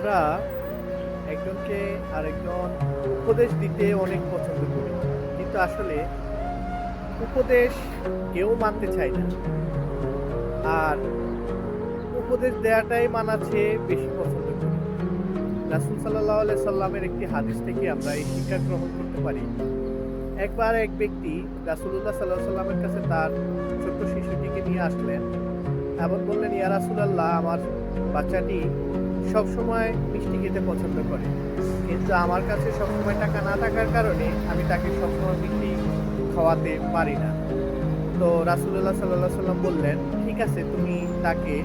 আমরা একজনকে আরেকজন উপদেশ দিতে অনেক পছন্দ করি। কিন্তু আসলে উপদেশ কেউ মানতে চায় না। আর উপদেশ দেয়াটাই মানা চেয়ে বেশি পছন্দ করি। রাসূল সাল্লাল্লাহু আলাইহি সাল্লামের একটি হাদিস থেকে আমরা এই শিক্ষা গ্রহণ করতে পারি। একবার এক ব্যক্তি রাসূলুল্লাহ সাল্লাল্লাহু আলাইহি সাল্লামের কাছে তার ছোট্ট শিশুটিকে নিয়ে আসলেন এবং বললেন, ইয়া রাসূলাল্লাহ, আমার বাচ্চাটি সবসময় মিষ্টি খেতে পছন্দ করে। কিন্তু আমার কাছে সবসময় টাকা না থাকার কারণে আমি তাকে সবসময় মিষ্টি খাওয়াতে পারি না। তো রাসূলুল্লাহ সাল্লাল্লাহু আলাইহি সাল্লাম বললেন, ঠিক আছে, তুমি তাকে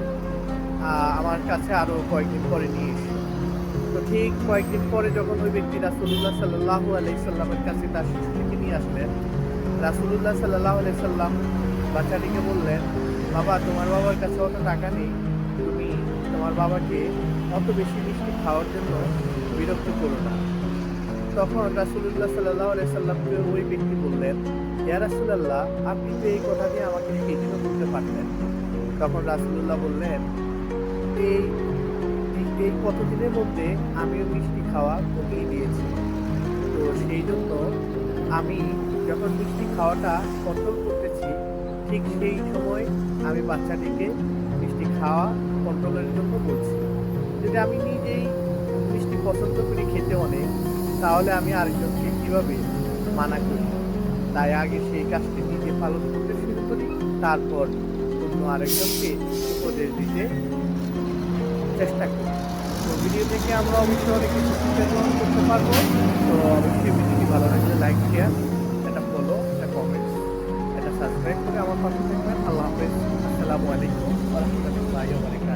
আমার কাছে আরো কয়েকদিন পরে নিয়ে এসো। তো ঠিক কয়েকদিন পরে যখন ওই ব্যক্তি রাসূলুল্লাহ সাল্লাল্লাহু আলাইহি সাল্লামের কাছে তার শিশুটিকে নিয়ে আসলেন, রাসূলুল্লাহ সাল্লাল্লাহু আলাইহি সাল্লাম বাচ্চাটিকে বললেন, বাবা, তোমার বাবার কাছে অত টাকা নেই, তুমি তোমার বাবাকে অত বেশি মিষ্টি খাওয়ার জন্য বিরক্ত করো না। তখন রাসূলুল্লাহ সাল্লাল্লাহু আলাইহি সাল্লামকে ওই ব্যক্তি বললেন, ইয়া রাসূলাল্লাহ, আপনি তো এই কথাটি আমাকে সেদিনও বলতে পারতেন। তখন রাসূলুল্লাহ বললেন, এই এই কতদিনের মধ্যে আমিও মিষ্টি খাওয়া কমিয়ে দিয়েছি। তো সেই জন্য আমি যখন মিষ্টি খাওয়াটা কন্ট্রোল করতেছি, ঠিক সেই সময় আমি বাচ্চাটিকে মিষ্টি খাওয়া কন্ট্রোলের জন্য বলছি। যদি আমি নিজেই মিষ্টি পছন্দ করি খেতে অনেক, তাহলে আমি আরেকজনকে কিভাবে মানা করি? তাই আগে সেই কাজটি নিজে পালন করতে শুরু করি, তারপর অন্য আরেকজনকে উপদেশ দিতে চেষ্টা করি। তো ভিডিও থেকে আমরা অবশ্যই অনেক কিছু শিক্ষা গ্রহণ করতে পারবো। তো অবশ্যই ভিডিওটি ভালো লাগলে লাইক, শেয়ার, একটা ফলো, একটা কমেন্টস, একটা সাবস্ক্রাইব করে আমার পাশে থাকবেন। আল্লাহ হাফেজ। আসসালামু আলাইকুম ওয়া রাহমাতুল্লাহি ওয়া বারাকাতুহু।